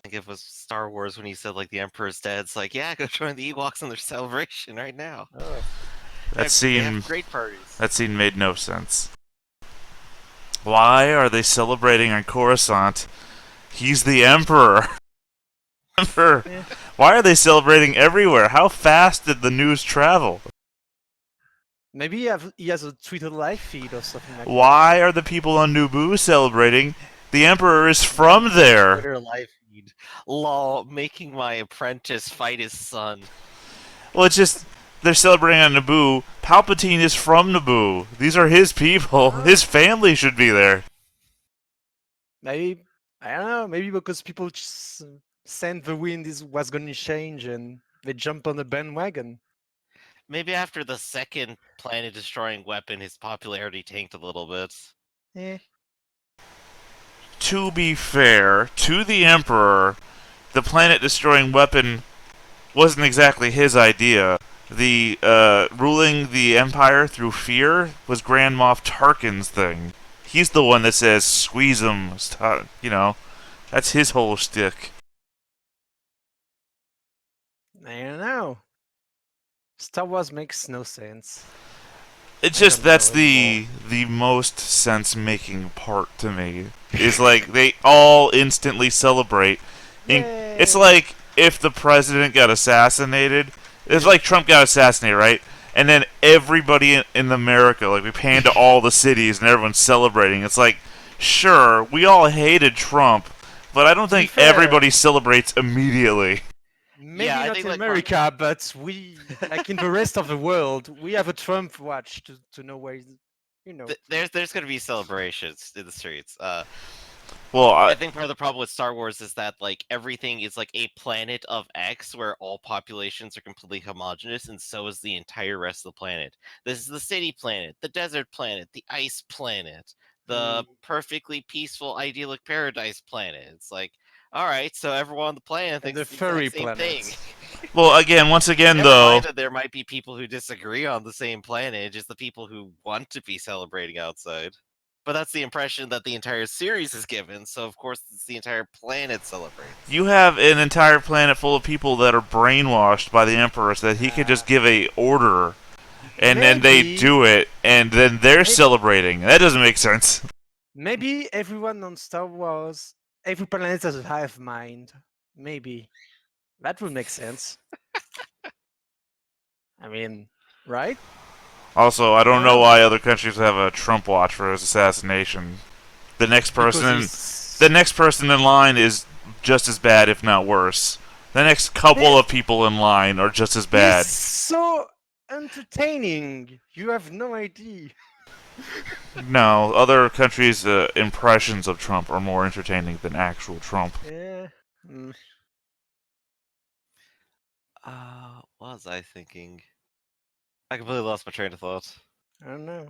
think it was Star Wars when he said like the Emperor's dead. It's like, yeah, go join the Ewoks in their celebration right now. Oh. They have great parties. That scene made no sense. Why are they celebrating on Coruscant? He's the Emperor. Emperor. Yeah. Why are they celebrating everywhere? How fast did the news travel? Maybe he has a Twitter live feed or something like that. Why are the people on Naboo celebrating? The Emperor is from there. Twitter live feed. Lol, making my apprentice fight his son. Well, it's just they're celebrating on Naboo. Palpatine is from Naboo. These are his people. His family should be there. Maybe, I don't know, maybe because people just sent the wind was going to change and they jump on the bandwagon. Maybe after the second planet-destroying weapon, his popularity tanked a little bit. Eh. To be fair, to the Emperor, the planet-destroying weapon wasn't exactly his idea. The ruling the Empire through fear was Grand Moff Tarkin's thing. He's the one that says, squeeze him, you know. That's his whole shtick. I don't know. Star Wars makes no sense. It's I just don't that's know the most sense-making part to me. Is like they all instantly celebrate. It's like if the president got assassinated. It's like Trump got assassinated, right? And then everybody in America, like we pan to all the cities and everyone's celebrating. It's like, sure, we all hated Trump, but I don't think everybody celebrates immediately. Maybe Yeah, I not think, in like, America, but we, like in the rest of the world, we have a Trump watch to know where he's, you know. There's going to be celebrations in the streets. Well, I think part of the problem with Star Wars is that like everything is like a planet of X where all populations are completely homogenous, and so is the entire rest of the planet. This is the city planet, the desert planet, the ice planet, the perfectly peaceful, idyllic paradise planet. It's like, all right, so everyone on the planet And thinks the the furry exact same thing. well, once again, Never though, mind that there might be people who disagree on the same planet, just the people who want to be celebrating outside. But that's the impression that the entire series is given, so of course it's the entire planet celebrates. you have an entire planet full of people that are brainwashed by the Emperor so that he could just give a order, and then they do it, and then they're celebrating. That doesn't make sense. Maybe everyone on Star Wars, every planet has a hive mind. Maybe. That would make sense. I mean, right? Also, I don't know why other countries have a Trump watch for his assassination. The next person in line is just as bad, if not worse. The next couple of people in line are just as bad. He's so entertaining. You have no idea. No, other countries' impressions of Trump are more entertaining than actual Trump. Yeah. What was I thinking? I completely lost my train of thought. I don't know.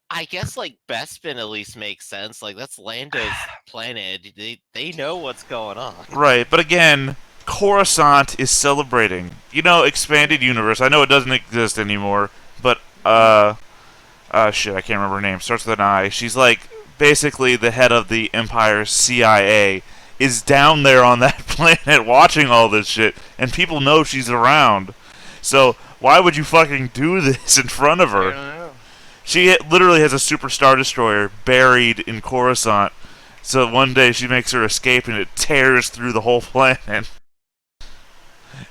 I guess like Bespin at least makes sense. Like that's Lando's planet. They know what's going on. Right, but again, Coruscant is celebrating. You know, expanded universe. I know it doesn't exist anymore, but shit, I can't remember her name. Starts with an I. She's like basically the head of the Empire's CIA. Is down there on that planet watching all this shit, and people know she's around. So why would you fucking do this in front of her? I don't know. She literally has a super star destroyer buried in Coruscant. So one day she makes her escape and it tears through the whole planet.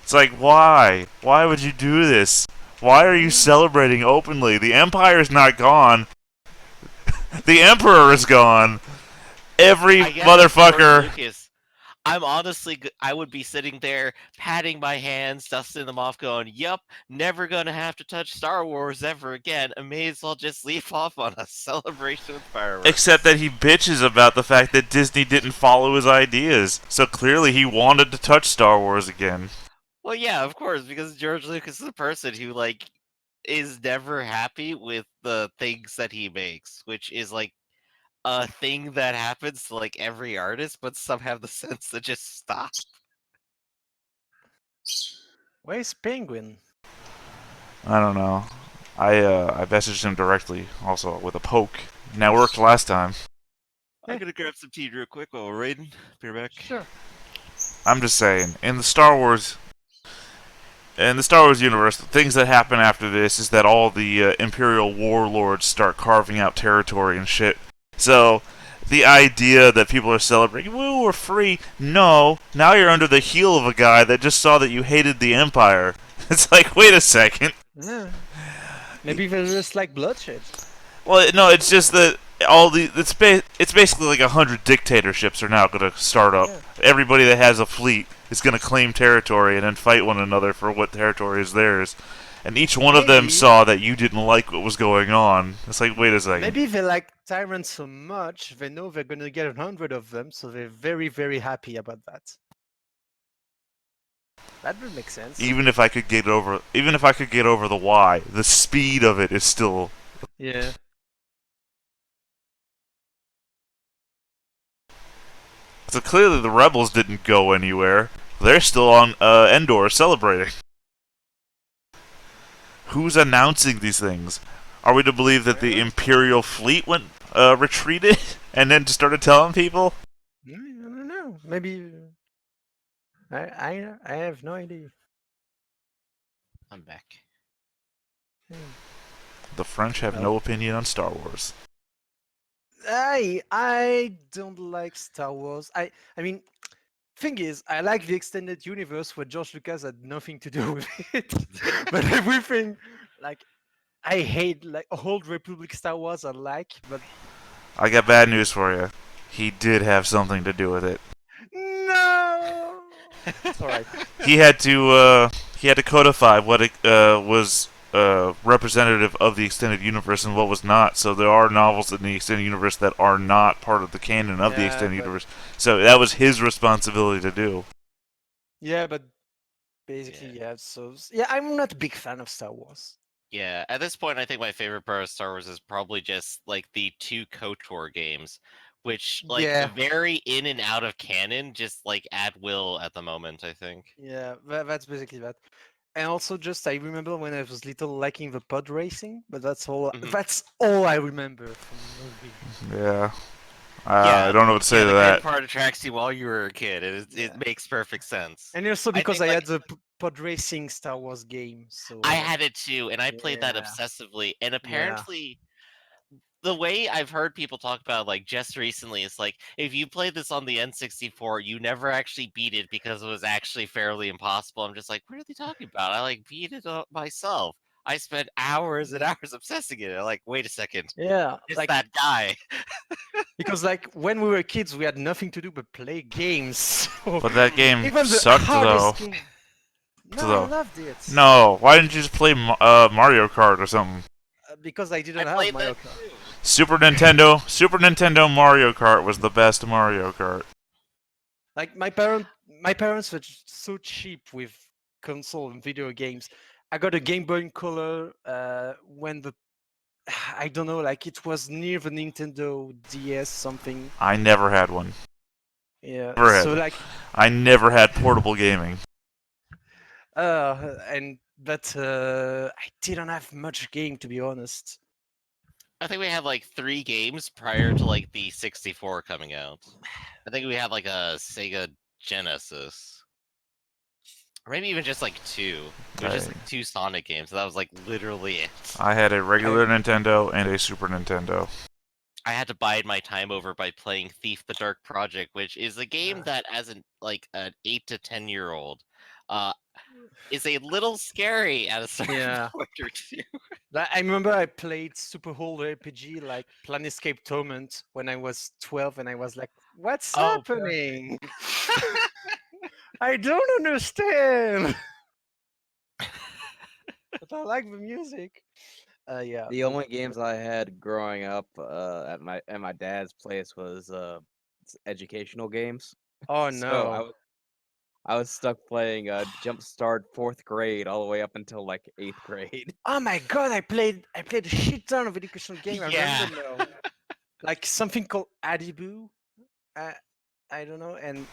It's like, why? Why would you do this? Why are you celebrating openly? The Empire's not gone. The Emperor is gone. Every motherfucker. Lucas, I'm honestly, I would be sitting there patting my hands, dusting them off, going, "Yup, never gonna have to touch Star Wars ever again. I may as well just leave off on a celebration with fireworks." Except that he bitches about the fact that Disney didn't follow his ideas. So clearly he wanted to touch Star Wars again. Well, yeah, of course, because George Lucas is a person who, like, is never happy with the things that he makes, which is, like, a thing that happens to, like, every artist, but some have the sense to just stop. Where's Penguin? I don't know. I messaged him directly, also with a poke. Now worked last time. I'm gonna grab some tea real quick while we're raiding. Be right back. Sure. I'm just saying, in the Star Wars universe, the things that happen after this is that all the Imperial warlords start carving out territory and shit. So, the idea that people are celebrating, woo, we're free. No, now you're under the heel of a guy that just saw that you hated the Empire. It's like, wait a second. Yeah. Maybe they just like bloodshed. Well, no, it's just that it's basically like 100 dictatorships are now going to start up. Yeah. Everybody that has a fleet is going to claim territory and then fight one another for what territory is theirs. And each one of them Maybe- saw that you didn't like what was going on. It's like, wait a second. Maybe they like tyrants so much they know they're gonna get 100 of them, so they're very, very happy about that. That would make sense. Even if I could get over the why, the speed of it is still. Yeah. So clearly the rebels didn't go anywhere. They're still on Endor celebrating. Who's announcing these things? Are we to believe that the Imperial fleet went retreated and then started telling people? I don't know. Maybe. I have no idea. I'm back. The French have no opinion on Star Wars. I don't like Star Wars. I mean, thing is, I like the extended universe where George Lucas had nothing to do with it. But everything, like, I hate like Old Republic Star Wars. I like, but I got bad news for you. He did have something to do with it. no. It's alright. He had to codify what it was representative of the extended universe and what was not. So there are novels in the extended universe that are not part of the canon of the Yeah, extended but- universe. So that was his responsibility to do. Yeah, but basically, yeah. So yeah, I'm not a big fan of Star Wars. Yeah, at this point, I think my favorite part of Star Wars is probably just like the two KOTOR games, which like Yeah. vary in and out of canon, just like at will at the moment. I think. Yeah, that's basically that. And also, just I remember when I was little liking the pod racing, but that's all. Mhm. That's all I remember from the movie. Yeah. Yeah, I don't know what to say yeah, to the that. part attracts you while you were a kid. It Yeah. makes perfect sense. And also I because think, I, like- had the pod racing Star Wars game, so I had it too, and I played that Yeah. obsessively. And apparently, the way I've heard people talk about like just recently is like if you play this on the N64, you never actually beat it because it was actually fairly impossible. I'm just like, what are they talking about? I like beat it myself. I spent hours and hours obsessing it. I'm like, wait a second, yeah, it's like that guy. because like when we were kids, we had nothing to do but play games. So But that game even the sucked though. hardest game. No, though. I loved it. No, why didn't you just play Mario Kart or something? Because I didn't I have played Mario that Kart. too. Super Nintendo Mario Kart was the best Mario Kart. Like my parents were just so cheap with console and video games. I got a Game Boy Color when the I don't know, like it was near the Nintendo DS something. I never had one. Yeah. Never had So it. like I never had portable gaming. but I didn't have much game to be honest. I think we had like 3 games prior to like the 64 coming out. I think we had like a Sega Genesis. Or maybe even just like 2. It was just like 2 Sonic games. So that was like literally it. I had a regular Nintendo and a Super Nintendo. I had to bide my time over by playing Thief the Dark Project, which is a game that as an 8 to 10-year-old is a little scary at a certain Yeah. point or two. I remember I played super old RPG like Planescape Torment when I was 12 and I was like, what's Oh, happening? I don't understand. But I like the music. Yeah. The only games I had growing up at my dad's place was educational games. Oh So no. I was stuck playing Jumpstart 4th grade all the way up until like 8th grade. Oh my god, I played a shit ton of educational game. I Yeah. remember now. Like something called Adibu. I don't know, and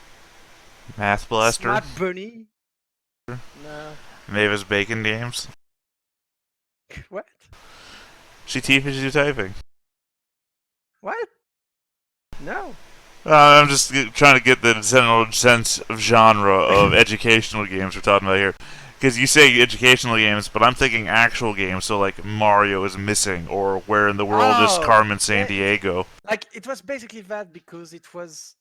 Math Blaster, Smart Bunny. No. Mavis Bacon games. What? She teaches you typing. What? No. I'm just trying to get the general sense of genre of educational games we're talking about here. Because you say educational games, but I'm thinking actual games, so like Mario is Missing, or Where in the World is Oh, Carmen San yeah, Diego. like it was basically that because it was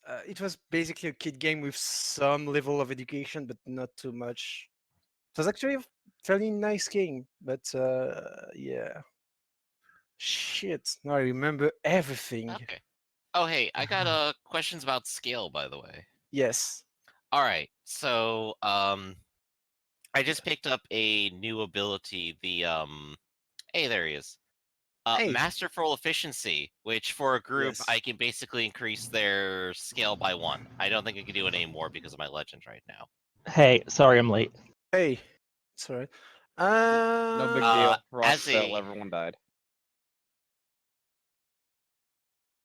basically a kid game with some level of education, but not too much. It was actually a fairly nice game, but yeah. Shit, now I remember everything. Okay. Oh, hey, I got questions about scale, by the way. Yes. All right, so I just picked up a new ability. Hey, there he is. Hey. Masterful efficiency, which for a group Yes. I can basically increase their scale by 1. I don't think I can do it anymore because of my legend right now. Hey, sorry I'm late. Hey. It's alright. No big Uh, deal. as Ross fell, a everyone died.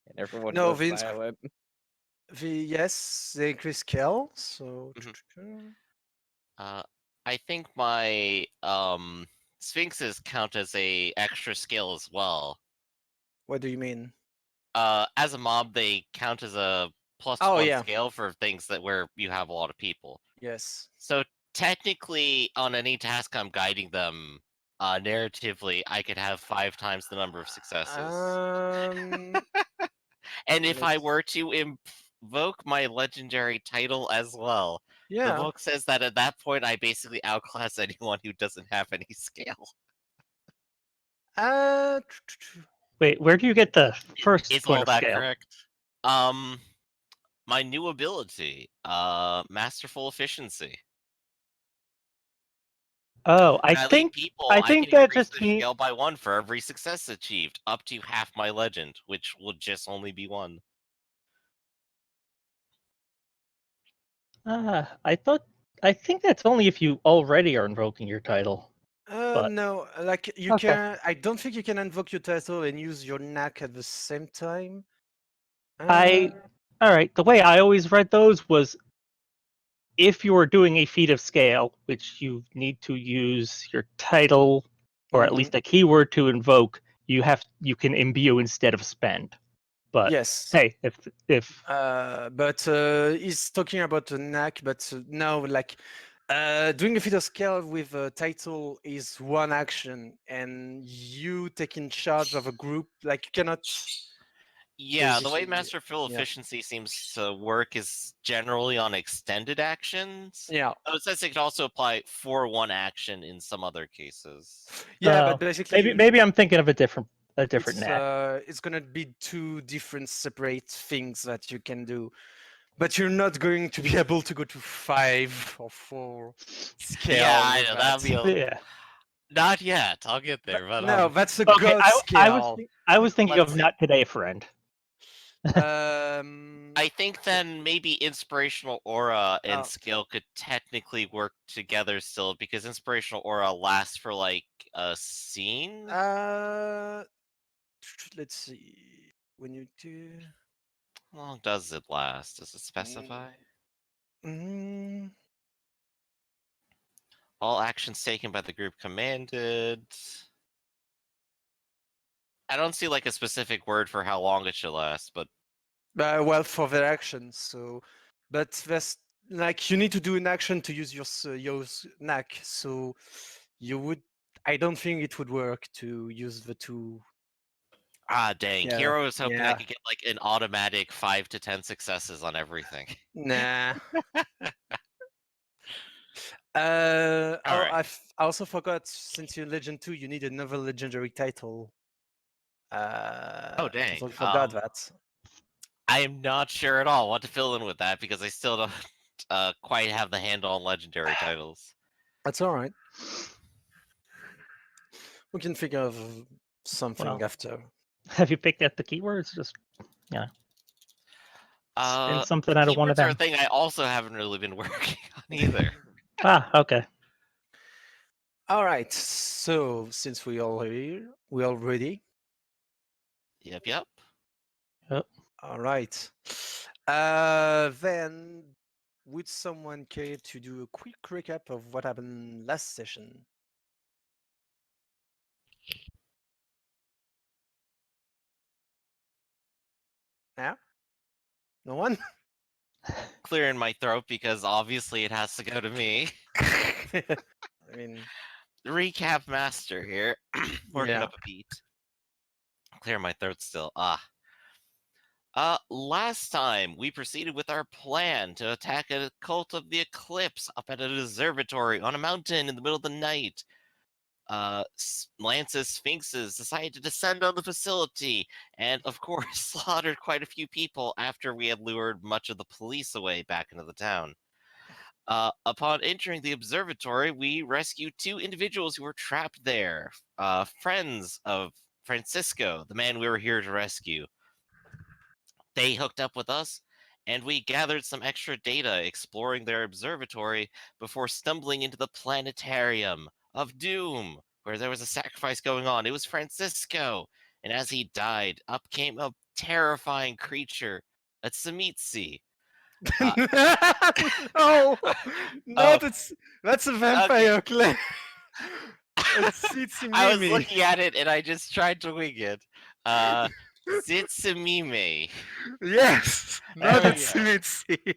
And everyone No, goes silent. yes, they increase scale, so Mhm. I think my sphinxes count as a extra skill as well. what do you mean? As a mob, they count as a plus Oh 1 yeah. scale for things that where you have a lot of people. Yes. So technically, on any task I'm guiding them, narratively, I could have 5 times the number of successes. Um And if I let's were to invoke my legendary title as well, the yeah. book says that at that point I basically outclass anyone who doesn't have any scale. Uh Wait, where do you get the first Is point all of that scale? correct? My new ability, masterful efficiency. Oh, When I lead people, I I can think that increase just their means scale by 1 for every success achieved, up to half my legend, which will just only be 1. I think that's only if you already are invoking your title. But no, like you okay. can I don't think you can invoke your title and use your knack at the same time. I all right, the way I always read those was if you are doing a feat of scale, which you need to use your title or at Mhm. least a keyword to invoke, you can imbue instead of spend. But Yes. hey, if But he's talking about a knack, but no, like doing a feat of scale with a title is one action, and you taking charge of a group, like you cannot Yeah, the way basically. masterful Yeah. efficiency seems to work is generally on extended actions. Yeah. Oh, it says it can also apply for 1 action in some other cases. Yeah, but basically maybe I'm thinking of a different knack. it's gonna be two different separate things that you can do. But you're not going to be able to go to 5 or 4 Yeah, scale I with know that. that'd be Yeah. not yet. I'll get But there, but no, that's a Okay, god scale. I was thinking of Let's not today, friend. I think then maybe inspirational aura and oh, skill could technically work together still because inspirational aura lasts for like a scene. uh, let's see. When you do. How long does it last? Does it specify? Mm, All actions taken by the group commanded. I don't see like a specific word for how long it should last, but well, for their actions. So, but there's like you need to do an action to use your knack. So, you would. I don't think it would work to use the two. ah dang. Yeah. Hero was hoping I Yeah. could get like an automatic 5 to 10 successes on everything. Nah. All right. I also forgot since you're Legend 2, you need another legendary title. Oh dang. Totally forgot that. I am not sure at all what to fill in with that because I still don't quite have the handle on legendary titles. That's all right. We can figure of something Well, after. have you picked out the keywords? Just spin The something out of one of keywords are a them. thing I also haven't really been working on either. Ah, okay. All right. So since we all here, we all ready. Yep, yep. All right. Then would someone care to do a quick recap of what happened last session? Yeah. No one. Clearing my throat because obviously it has to go to me. I mean, Recap master here. Working yeah. up a beat. Clear my throat still. Last time we proceeded with our plan to attack a cult of the eclipse up at an observatory on a mountain in the middle of the night. Lance's sphinxes decided to descend on the facility and, of course, slaughtered quite a few people after we had lured much of the police away back into the town. Upon entering the observatory, we rescued two individuals who were trapped there, friends of Francisco, the man we were here to rescue. They hooked up with us, and we gathered some extra data exploring their observatory before stumbling into the planetarium of doom, where there was a sacrifice going on. It was Francisco, and as he died, up came a terrifying creature, a Tsamitsi. No, Oh, that's a vampire clay. I was Mimi. looking at it and I just tried to wing it. Zitsamime. Yes, There not we a go. Tsamitsi.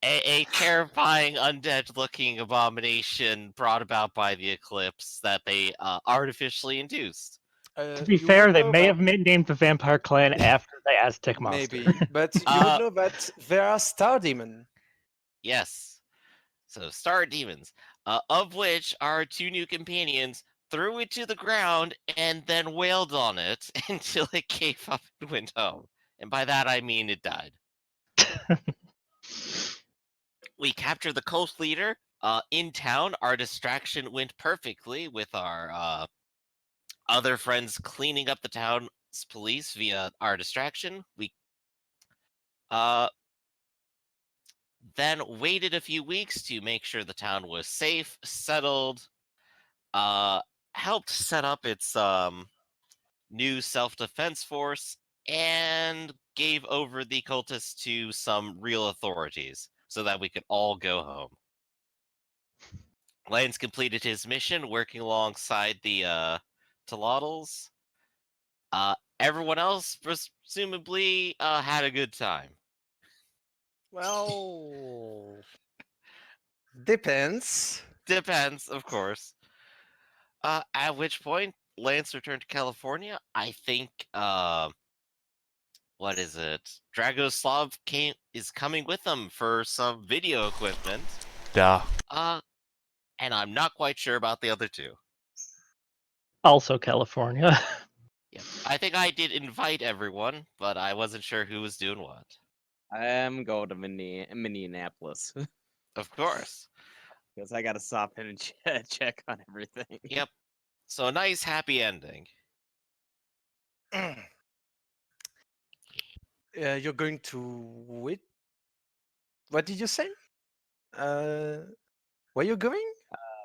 A terrifying undead-looking abomination brought about by the eclipse that they artificially induced. To be fair, they may have named the vampire clan after the Aztec monster. Maybe, but you would know that there are star demon. Yes. So star demons, of which our two new companions threw it to the ground and then wailed on it until it gave up and went home. And by that I mean it died. We captured the cult leader. In town, our distraction went perfectly with our other friends cleaning up the town's police via our distraction. We then waited a few weeks to make sure the town was safe, settled, helped set up its new self-defense force, and gave over the cultists to some real authorities so that we could all go home. Lance completed his mission working alongside the Telottles. Everyone else presumably had a good time. Well, depends. Depends, of course. At which point, Lance returned to California. I think, what is it? Dragoslav is coming with them for some video equipment. Duh. And I'm not quite sure about the other two. Also California. Yep. I think I did invite everyone, but I wasn't sure who was doing what. I am going to Minneapolis Of course. because I got to stop in and check on everything. Yep. So a nice happy ending. You're going to wait. What did you say? Where you going?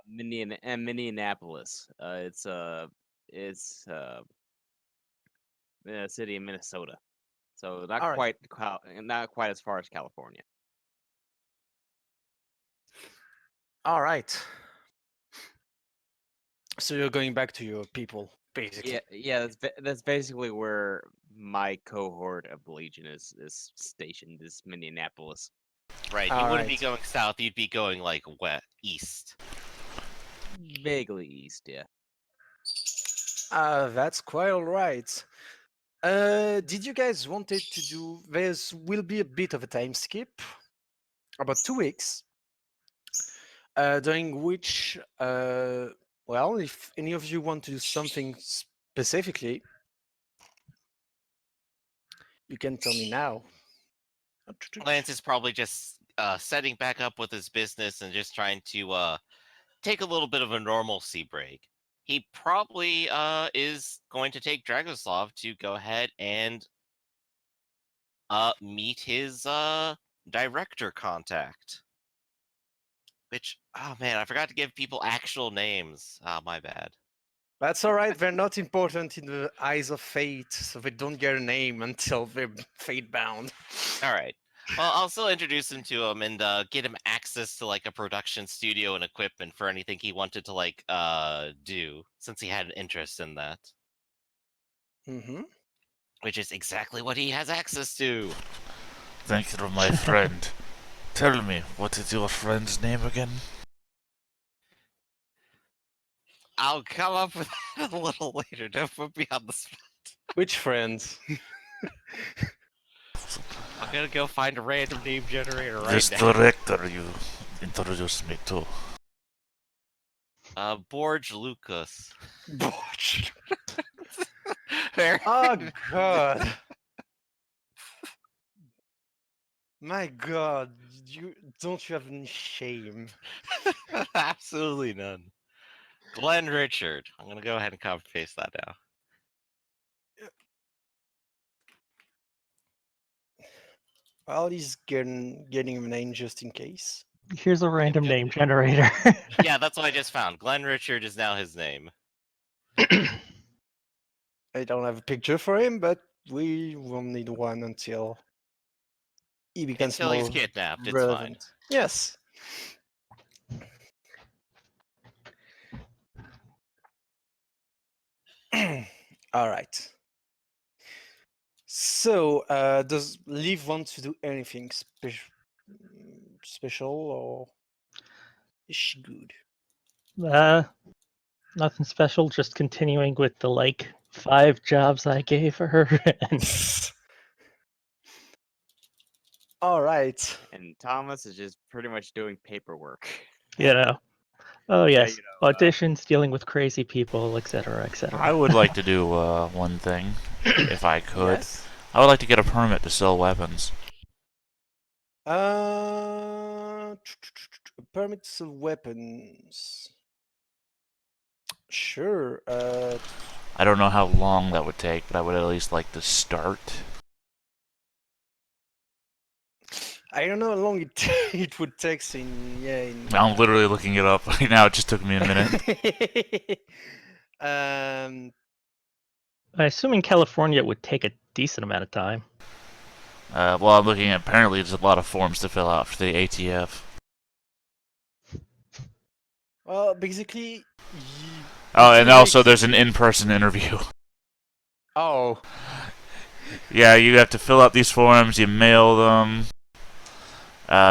Minneapolis. It's a city in Minnesota, so not All right. not quite as far as California. All right. So you're going back to your people, basically. Yeah. That's basically where my cohort of the Legion is stationed. Is Minneapolis. Right. You All wouldn't be right. going south, you'd be going like east. Vaguely east, yeah. That's quite all right. Did you guys wanted to do? There's will be a bit of a time skip, about 2 weeks, during which, well, if any of you want to do something specifically, you can tell me now. Lance is probably just setting back up with his business and just trying to take a little bit of a normalcy break. He probably is going to take Dragoslav to go ahead and meet his director contact. Which, oh man, I forgot to give people actual names. Ah, my bad. That's all right. They're not important in the eyes of fate, so they don't get a name until they're fate bound. All right. Well, I'll still introduce him to him and get him access to like a production studio and equipment for anything he wanted to like do, since he had an interest in that. Mm-hmm. Which is exactly what he has access to. Thank you, my friend. Tell me, what is your friend's name again? I'll come up with that a little later. Don't put me on the spot. Which friends? I'm gonna go find a random name generator right This now. director you introduced me to. Borge Lucas. Borch. There. Oh God. My God, you don't you have any shame? Absolutely none. Glenn Richard. I'm gonna go ahead and copy paste that now. Well, he's getting a name just in case. Here's a random name generator. Yeah, that's what I just found. Glenn Richard is now his name. I don't have a picture for him, but we will need one until he becomes Until he's more kidnapped, it's fine. relevant. Yes. All right. So, does Liv want to do anything special, or is she good? Nothing special, just continuing with the 5 jobs I gave her. And All right. And Thomas is just pretty much doing paperwork. oh Yeah, yes, auditions, dealing with crazy people, etc., etc. I would like to do one thing, if I could. Yes. I would like to get a permit to sell weapons. Permits of weapons. Sure. I don't know how long that would take, but I would at least like to start. I don't know how long it would take in I'm literally looking it up right now. It just took me a minute. um. I assume in California it would take a decent amount of time. Well, I'm looking at apparently there's a lot of forms to fill out for the ATF. Well, basically. Oh, and also like- there's an in-person interview. Oh. Yeah, you have to fill out these forms, you mail them,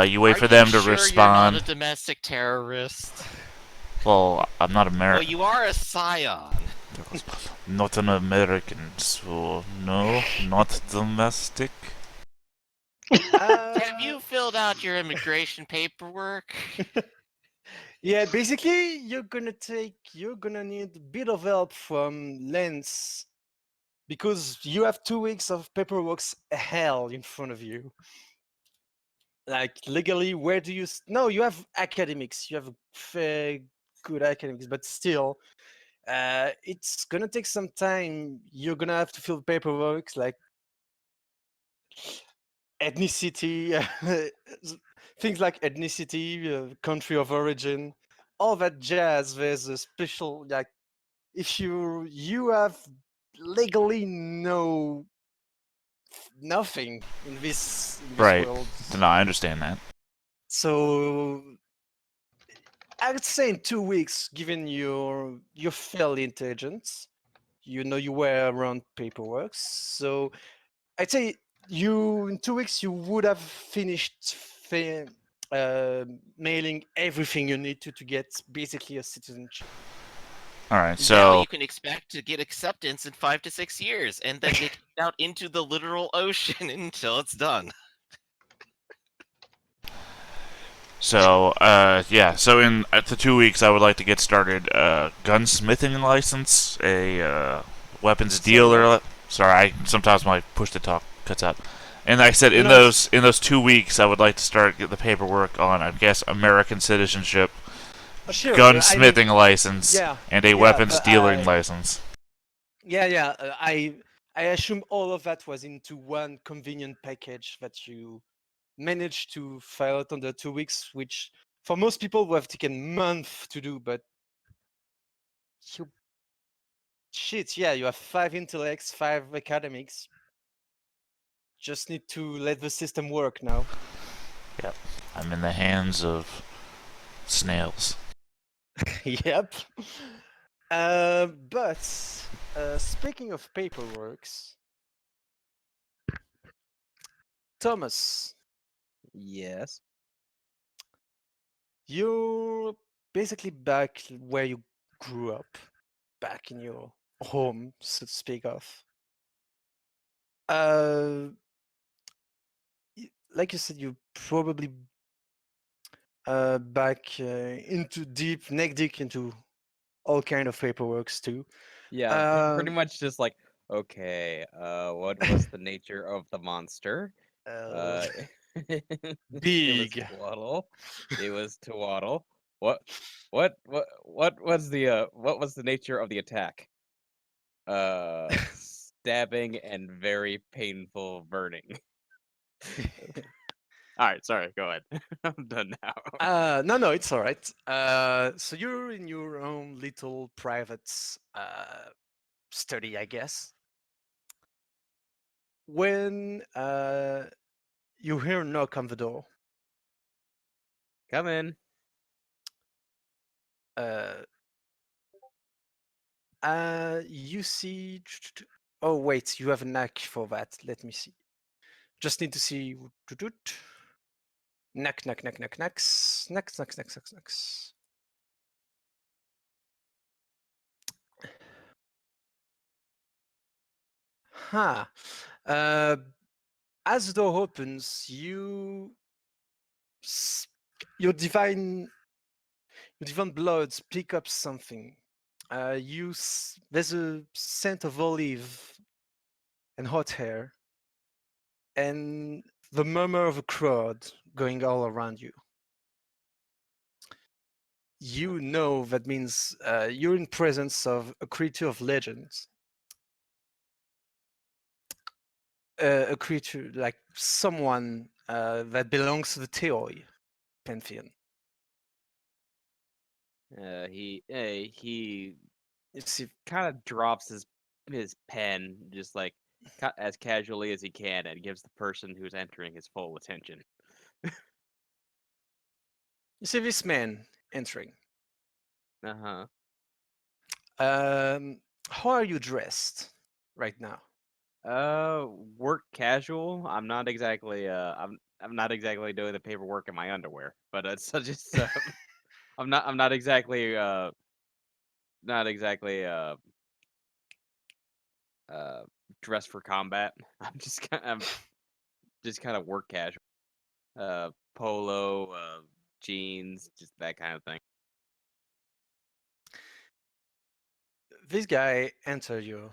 you wait Are for them you to sure respond. You're not a domestic terrorist. Well, I'm not Well, American. you are a Scion. Not an American, so no, not domestic. Have you filled out your immigration paperwork? Yeah, basically, you're gonna need a bit of help from Lens, because you have 2 weeks of paperwork hell in front of you. Like legally, where do you? No, you have academics. You have fair good academics, but still, it's gonna take some time. You're gonna have to fill paperwork like ethnicity, things like ethnicity, country of origin, all that jazz. There's a special if you have legally nothing in this Right. world. No, I understand that. So I would say in 2 weeks, given you're fairly intelligent, you were around paperwork. So I'd say in 2 weeks you would have finished mailing everything you need to get basically a citizenship. All right, Now so you can expect to get acceptance in 5 to 6 years, and then get out into the literal ocean until it's done. yeah. So in the 2 weeks, I would like to get started. Gunsmithing license, a weapons dealer. Sorry, sometimes my push to talk cuts out. And like I said, in those 2 weeks, I would like to start get the paperwork on, I guess, American citizenship, Sure, gunsmithing license, yeah, and a weapons dealing license. Yeah. I assume all of that was into one convenient package that you managed to file out under 2 weeks, which for most people would have taken months to do. But you have 5 intellects, 5 academics. Just need to let the system work now. Yep, I'm in the hands of snails. Yep. But speaking of paperworks, Thomas, Yes. you're basically back where you grew up, back in your home, so to speak of. Uh, like you said, you probably back into deep, neck deep into all kind of paperworks too. Yeah, pretty Um, much just like, okay, what was the nature of the monster? uh, Uh, it was big. Twaddle. It was Twaddle. What, what was the nature of the attack? Stabbing and very painful burning. All right, sorry, go ahead. I'm done now. No, it's all right. So you're in your own little private study, I guess. When you hear a knock on the door, Come in. uh, you see. Oh wait, you have a knack for that. Let me see. Just need to see. Knack, knack, knack, knack, knacks, knacks, knacks, knacks, knacks, knacks. Huh. Uh, as the door opens, your divine bloods pick up something. There's a scent of olive and hot air, and the murmur of a crowd going all around you. You know that means you're in presence of a creature of legends. A creature like someone that belongs to the Teoi pantheon. He You see, kind of drops his pen just like as casually as he can and gives the person who's entering his full attention. you see this man entering. Uh-huh. How are you dressed right now? Work casual. I'm not exactly doing the paperwork in my underwear, but it's just I'm not exactly not exactly uh dressed for combat. I'm just kind of work casual. Polo, jeans, just that kind of thing. This guy entered your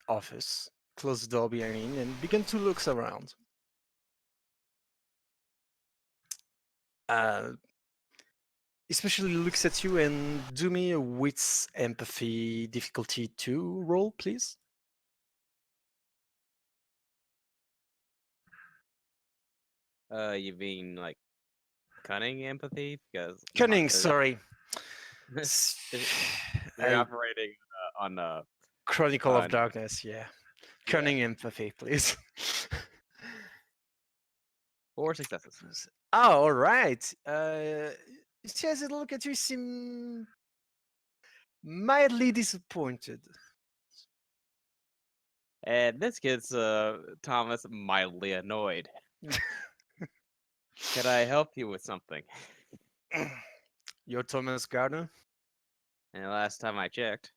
office, closed the door behind him, and began to look around. Uh, Especially looks at you and do me a wits empathy difficulty 2 roll, please. You mean like cunning empathy? Because Cunning, sorry. you're operating on Chronicle of on Darkness, yeah. yeah, Cunning empathy, please. 4 successes. Oh, all right. She has a look at you, seem mildly disappointed. And this gets Thomas mildly annoyed. Could I help you with something? You're Thomas Gardner? And last time I checked,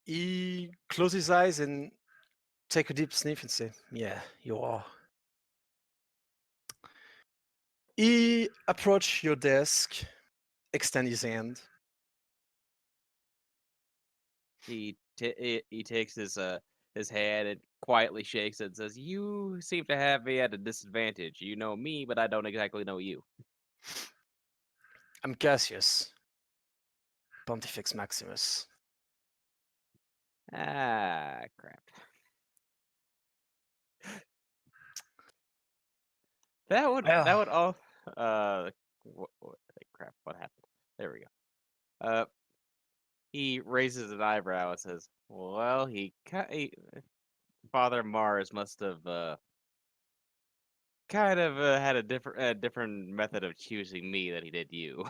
He closes his eyes and take a deep sniff and say, "Yeah, you are." He approach your desk, extend his hand. he takes his hand and quietly shakes it and says, "You seem to have me at a disadvantage. You know me, but I don't exactly know you." I'm Cassius, Pontifex Maximus. Ah, crap. That would all crap. What happened? There we go. He raises an eyebrow and says, "Well, Father Mars must have kind of had a different method of choosing me than he did you."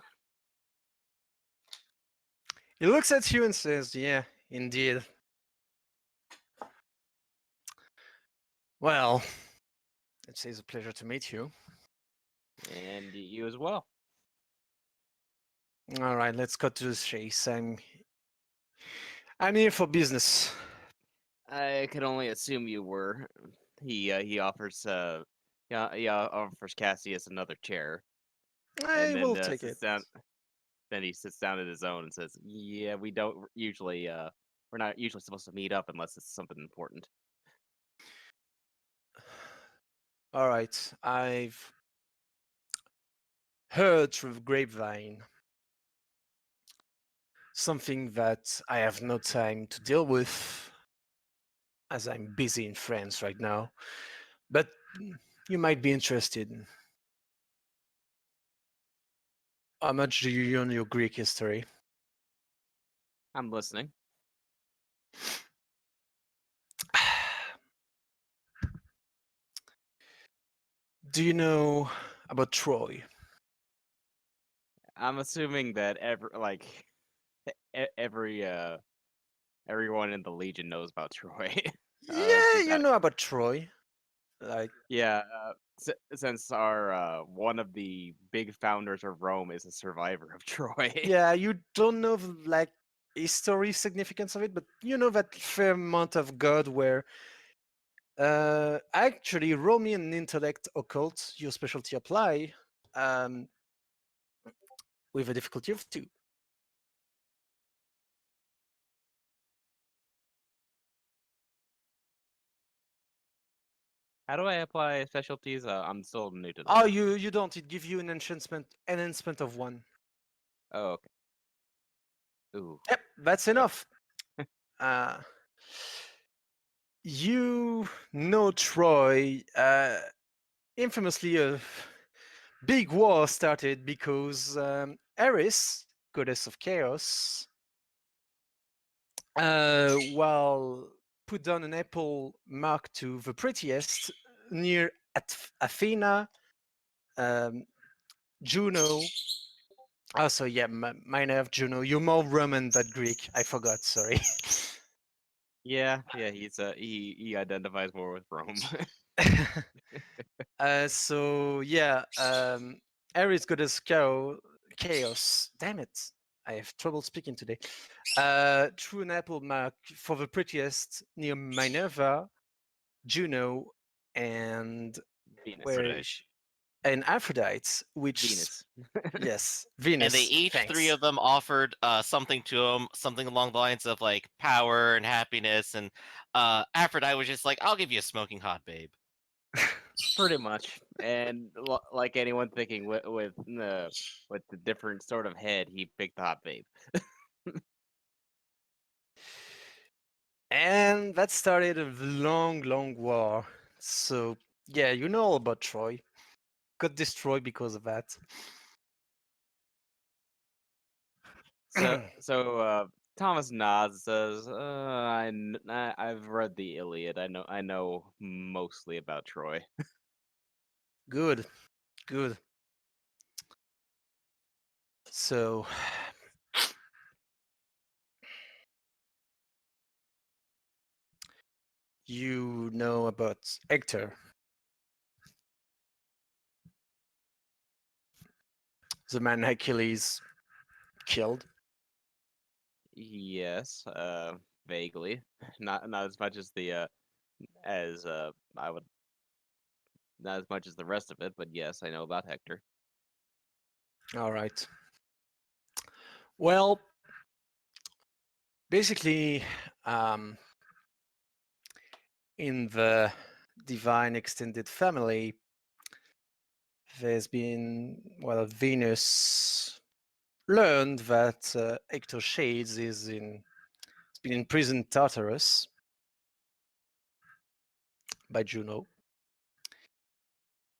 He looks at you and says, "Yeah, indeed." Well, it's a pleasure to meet you. And you as well. All right, let's cut to the chase. I'm here for business. I could only assume you were. He offers he offers Cassius another chair, and I then will take it. sits down. Then he sits down at his own and says, "Yeah, we don't usually we're not usually supposed to meet up unless it's something important." All right, I've heard through the grapevine something that I have no time to deal with as I'm busy in France right now. But you might be interested. How much do you know your Greek history? I'm listening. Do you know about Troy? I'm assuming that every everyone in the Legion knows about Troy. Yeah, Since you know about Troy. Like, yeah, since our one of the big founders of Rome is a survivor of Troy. yeah, you don't know the, like history significance of it, but you know that fair amount of God where actually Roman intellect occult, your specialty apply, um, with a difficulty of 2. How do I apply specialties? I'm still new to this. Oh, you don't. It gives you an enhancement of 1. Oh, okay. Ooh. Yep, that's Okay. enough. uh, you know Troy. Infamously, a big war started because Eris, goddess of chaos, well, put down an apple mark to the prettiest near Athena, um, Juno. Also, yeah, minor of Juno. You're more Roman than Greek. I forgot. Sorry. Yeah, he's he identifies more with Rome. So yeah, Ares goddess chaos. Damn it, I have trouble speaking today. True an apple mark for the prettiest near Minerva, Juno, and Venus. where Aphrodite. is she? And Aphrodite, which Venus. yes, And they Venus. each three Thanks. of them offered something to him, something along the lines of like power and happiness. And Aphrodite was just like, "I'll give you a smoking hot babe." Pretty much. And like anyone thinking with the different sort of head, he picked the hot babe. And that started a long, long war. So yeah, you know all about Troy. Got destroyed because of that. So Thomas nods, says, I've read the Iliad. I know mostly about Troy." Good, good. So, you know about Hector, the man Achilles killed? Yes, vaguely. Not as much as the as I would not as much as the rest of it, but yes, I know about Hector. All right. Well, basically, um, in the divine extended family, there's been, well, Venus learned that Hector Shades has been in prison Tartarus by Juno,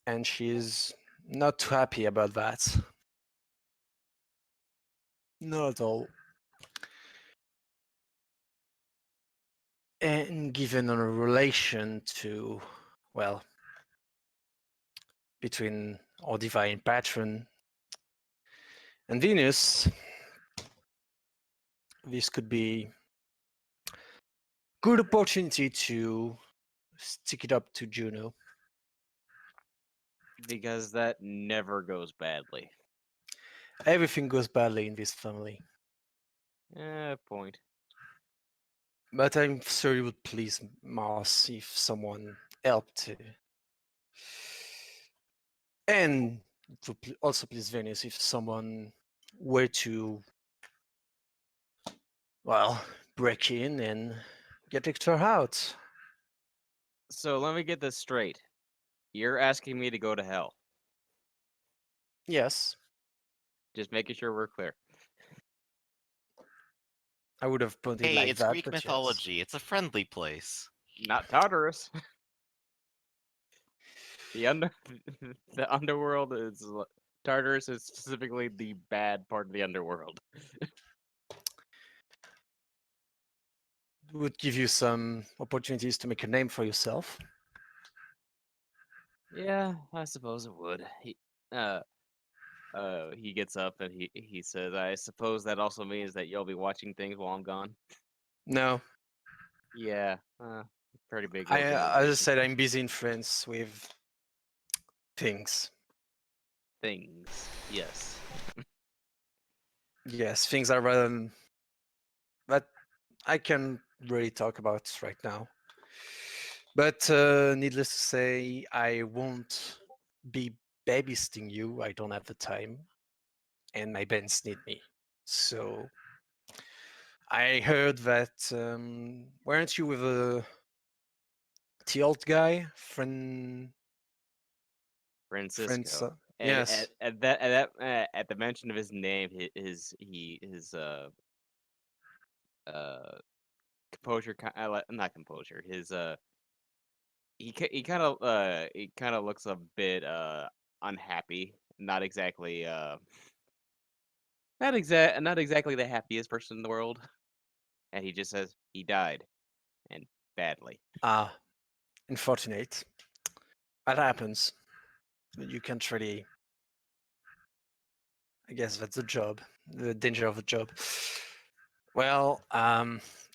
and she's not too happy about that. Not at all. And given a relation to, well, between our divine patron and Venus, this could be good opportunity to stick it up to Juno. Because that never goes badly. Everything goes badly in this family, Point. but I'm sure it would please Mars if someone helped. And it would also please Venus if someone were to, well, break in and get Victor out. So let me get this straight. You're asking me to go to hell. Yes, Just making sure we're clear. I would have put it Hey, like it's that, Greek but yes. mythology. It's a friendly place. Not Tartarus. The under the underworld is Tartarus is specifically the bad part of the underworld. Would give you some opportunities to make a name for yourself. Yeah, I suppose it would. He gets up and he says, "I suppose that also means that you'll be watching things while I'm gone." No, Yeah, pretty big as I organization. said, I'm busy in France with things. Things, yes. Yes, things are rather, but I can really talk about right now. But needless to say, I won't be babysitting you. I don't have the time, and my bands need me. So I heard that weren't you with the old guy, friends? Francisco. And Yes. at the mention of his name, his uh composure, not composure, his he kind of looks a bit unhappy, not exactly the happiest person in the world, and he just says he died, and badly. Ah, unfortunate. That happens. You can't really. I guess that's the job. The danger of the job. Well,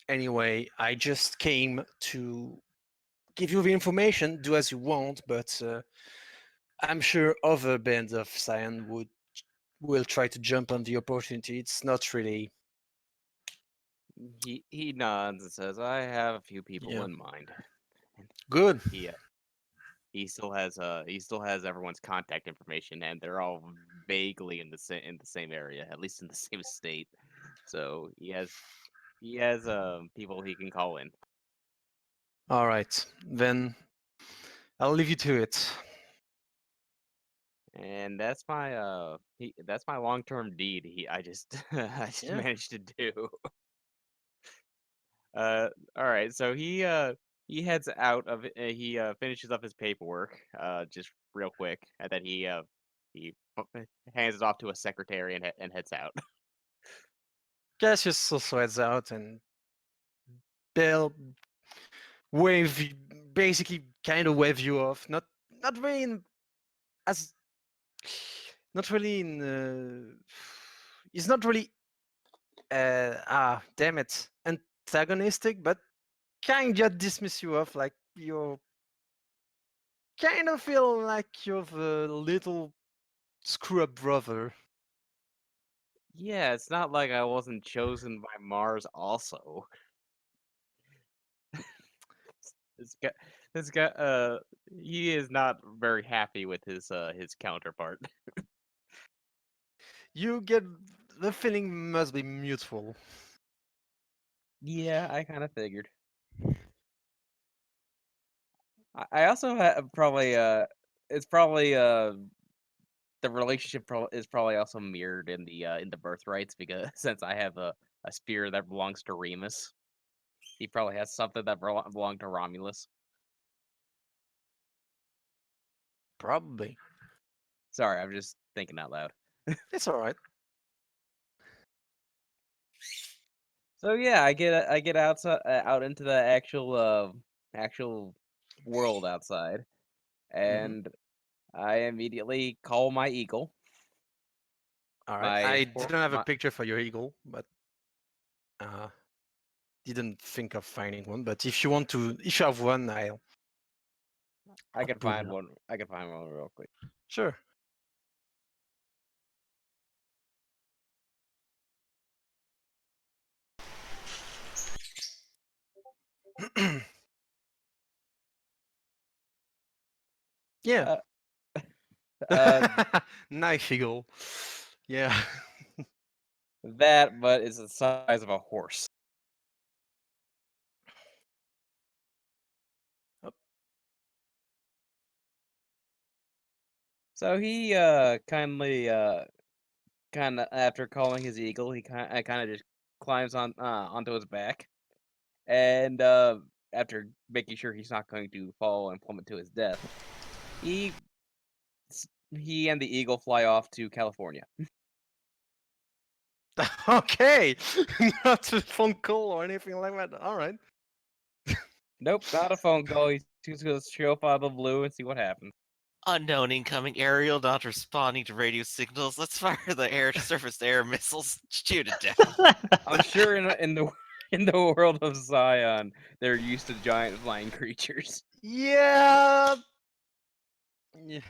anyway, I just came to give you the information. Do as you want, but I'm sure other bands of Scion will try to jump on the opportunity. It's not really. He nods and says, "I have a few people Yeah. in mind." And Good. he still has everyone's contact information, and they're all vaguely in the same area, at least in the same state. So he has people he can call in. All right, then I'll leave you to it. And that's my long term deed. I just I just Yeah. managed to do. All right. So he heads out of he finishes up his paperwork just real quick, and then he hands it off to a secretary and heads out. Cassius also heads out, and they'll wave, basically, kind of wave you off. Not really in, as, not really in. He's not really. Damn it, antagonistic, but kind of dismiss you off like you're kind of feel like you're the little screw up brother. Yeah, it's not like I wasn't chosen by Mars also. This guy this guy he is not very happy with his counterpart. You get the feeling must be mutual. Yeah, I kind of figured. I also probably it's probably the relationship is probably also mirrored in the birthrights because since I have a spear that belongs to Remus, he probably has something that belonged to Romulus. Probably. Sorry, I'm just thinking out loud. It's all right. So yeah, I get out into the actual world outside, Mhm. and I immediately call my eagle. All right. My I for didn't have a my picture for your eagle, but uh, didn't think of finding one. But if you want to, if you have one, I'll. I can pull it find up. one. I can find one real quick. Sure. Yeah. Uh, uh, Knife eagle. Yeah. that, but it's the size of a horse. Oh. So he kindly kind of after calling his eagle, he kind of just climbs on onto his back, and after making sure he's not going to fall and plummet to his death, he he and the eagle fly off to California. Okay. Not a phone call or anything like that. All right. Nope, not a phone call. He's just gonna show up out of the blue and see what happens. Unknown incoming aerial not responding to radio signals. Let's fire the air to surface air missiles. Shoot it down. I'm sure in the in the world of Scion, they're used to giant flying creatures. Yeah. Yeah.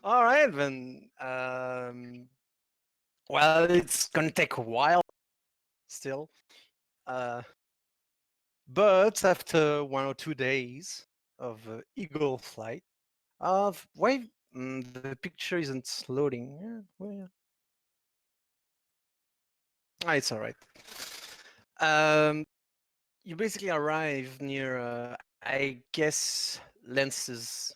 All right then. Well, it's gonna take a while still. Uh, but after 1 or 2 days of eagle flight, wait, the picture isn't loading. Yeah, well, yeah. It's all right. You basically arrive near, I guess, Lance's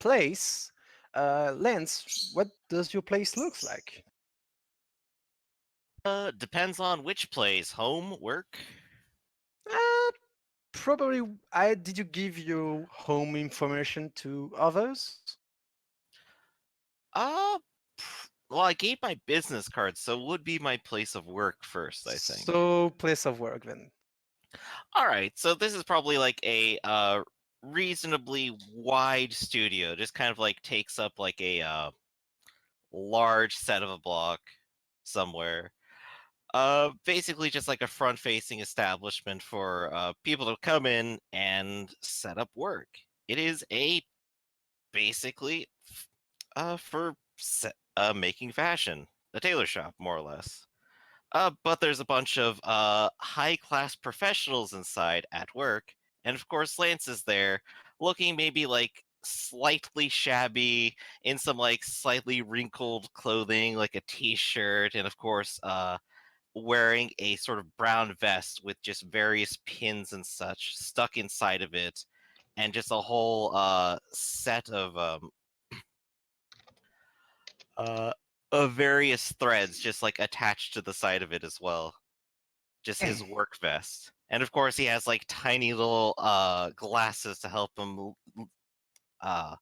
place. Lance, what does your place look like? Depends on which place. Home, work. Uh, Probably. I did you give your home information to others? Uh, well, I gave my business card, so it would be my place of work first, I think. So place of work then. All right, so this is probably like a reasonably wide studio. Just kind of like takes up like a large set of a block somewhere. Basically just like a front-facing establishment for people to come in and set up work. It is a basically for making fashion, a tailor shop more or less. But there's a bunch of high-class professionals inside at work, and of course Lance is there, looking maybe like slightly shabby in some like slightly wrinkled clothing, like a t-shirt, and of course wearing a sort of brown vest with just various pins and such stuck inside of it, and just a whole set uh, of various threads just like attached to the side of it as well. Just his work vest. And of course, he has like tiny little glasses to help him uh,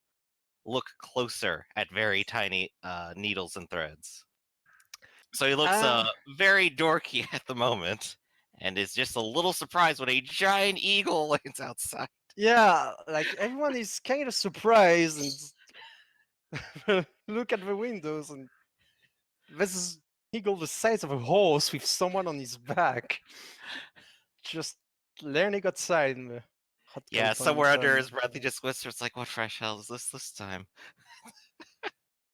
look closer at very tiny needles and threads. So he looks Uh, very dorky at the moment, and is just a little surprised when a giant eagle lands outside. yeah, like everyone is kind of surprised and look at the windows, and this is eagle the size of a horse with someone on his back, just learning outside in the hot Yeah, Californian somewhere under sun. his breath, he just whispers like, "What fresh hell is this time?"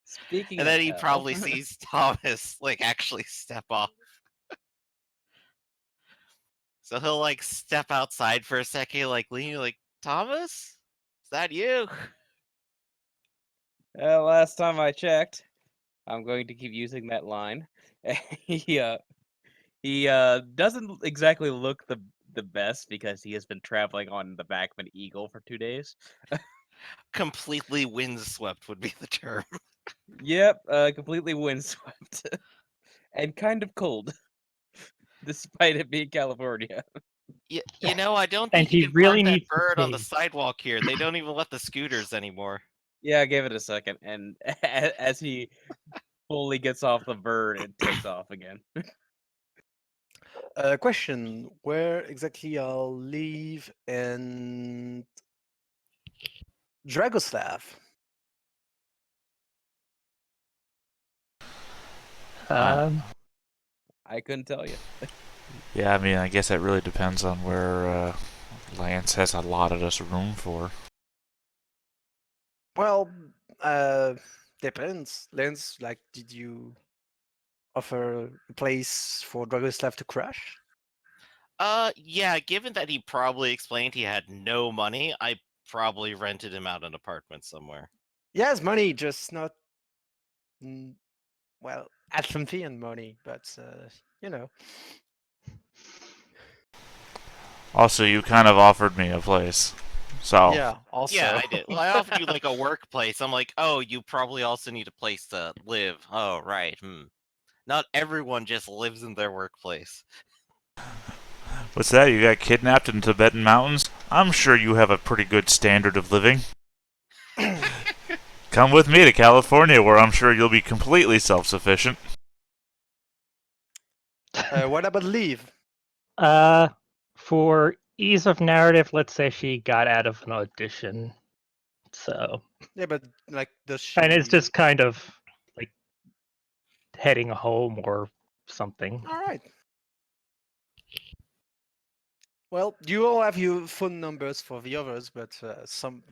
Speaking And of then he hell, probably sees Thomas like actually step off. So he'll like step outside for a second, like leaning, like, "Thomas, is that you?" last time I checked, I'm going to keep using that line. he uh he doesn't exactly look the best because he has been traveling on the back of an eagle for 2 days. Completely windswept would be the term. Yep, completely windswept and kind of cold, despite it being California. I don't And think you he can park really that needs to bird on the pee. sidewalk here. They don't even let the scooters anymore. Yeah, I gave it a second, and as he fully gets off the bird, it takes off again. Question: where exactly I'll live in Dragoslav? Um, I couldn't tell you. Yeah, I mean, I guess that really depends on where Lance has allotted us room for. Well, depends. Lens, like, did you offer a place for Dragoslav to crash? Yeah, given that he probably explained he had no money, I probably rented him out an apartment somewhere. He has money, just not, mm, well, Atlantean money, but, you know. Also, you kind of offered me a place. So, Yeah, also. Yeah, I did. Well, I offered you like a workplace. I'm like, oh, you probably also need a place to live. Oh, right. Not everyone just lives in their workplace. what's that? You got kidnapped in Tibetan mountains? I'm sure you have a pretty good standard of living. Come with me to California, where I'm sure you'll be completely self-sufficient. What about leave? For ease of narrative, let's say she got out of an audition. So, Yeah, but like, does and it's she? just kind of like heading home or something. All right. Well, you all have your phone numbers for the others, but some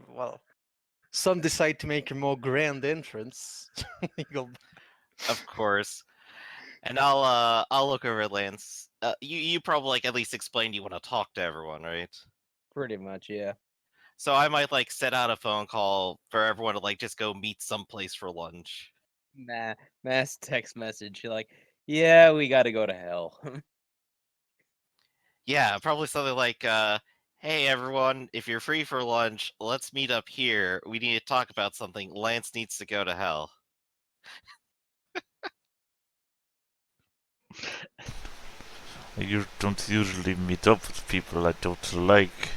decide to make a more grand entrance. Legal. Of course. And I'll look over at Lance. You probably like at least explained you want to talk to everyone, right? Pretty much, yeah. So I might like set out a phone call for everyone to like just go meet someplace for lunch. Mass text message. You're like, yeah, we got to go to hell. Yeah, probably something like, hey everyone, if you're free for lunch, let's meet up here. We need to talk about something. Lance needs to go to hell. You don't usually meet up with people I don't like.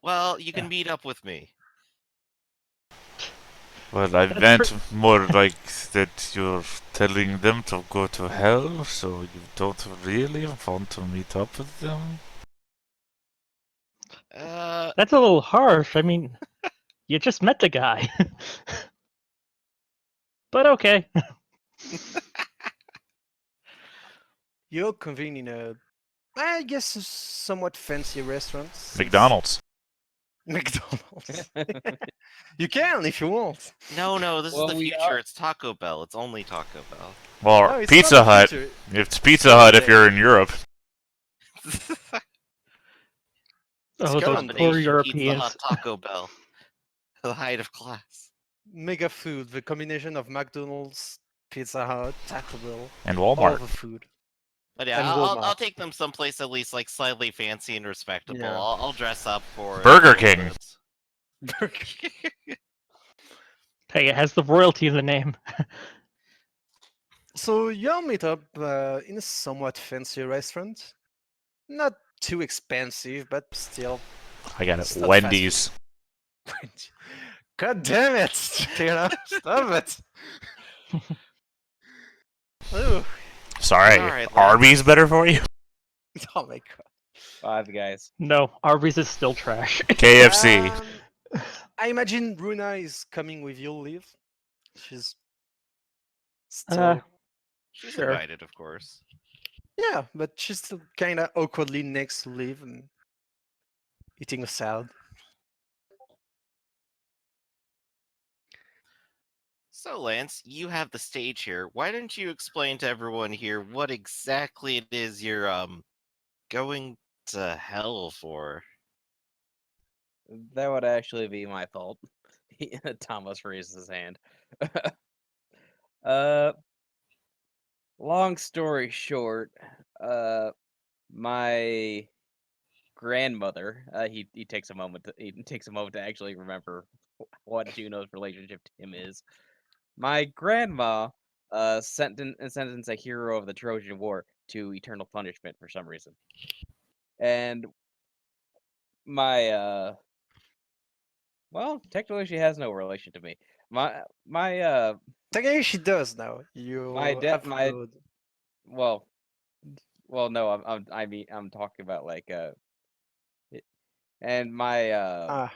Well, you can meet up with me. Well, I That's meant more like that you're telling them to go to hell, so you don't really want to meet up with them? That's a little harsh. I mean, you just met the guy. But okay. You'll convene in a, I guess, a somewhat fancy restaurant. McDonald's. McDonald's. You can if you want. no, this is Well, the we future. It's Taco Bell. It's only Taco Bell. Or No, it's Pizza not the Hut. future. It's Pizza Hut if you're in Europe. Oh, those current. poor Combination Pizza Hut Europeans. Taco Bell. The height of class. Mega food, the combination of McDonald's, Pizza Hut, Taco Bell, And all Walmart. the food. But yeah, And I'll Walmart. take them someplace at least like slightly fancy and respectable. Yeah. I'll dress up for it Burger a little King. bit. Hey, it has the royalty in the name. So y'all meet up in a somewhat fancy restaurant. Not too expensive, but still. I got It's it. not Wendy's. God damn it! Stop it! Ooh. Sorry. Alright, Lance. Arby's better for you? Oh my god. Five Guys. No, Arby's is still trash. KFC. I imagine Bruna is coming with you, Liv. She's still. Uh, She's Sure. invited, of course. Yeah, but she's still kind of awkwardly next to Liv and eating a salad. So, Lance, you have the stage here. Why don't you explain to everyone here what exactly it is you're going to hell for? That would actually be my fault. Thomas raised his hand. uh, long story short, my grandmother. He takes a moment. He takes a moment to actually remember what Juno's relationship to him is. My grandma sentenced a hero of the Trojan War to eternal punishment for some reason, and my well, technically she has no relation to me. My Technically, she does now. You my have my followed. well no, I'm talking about like and Ah,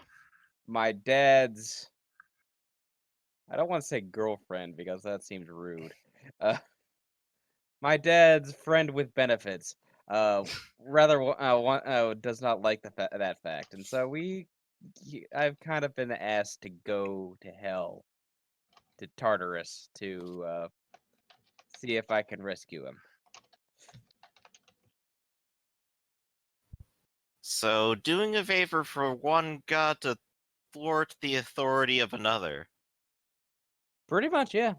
my dad's, I don't want to say girlfriend because that seems rude. Uh, my dad's friend with benefits. Rather does not like that fact, and so we I've kind of been asked to go to hell, to Tartarus, to see if I can rescue him. So, doing a favor for one god to thwart the authority of another. Pretty much, yeah.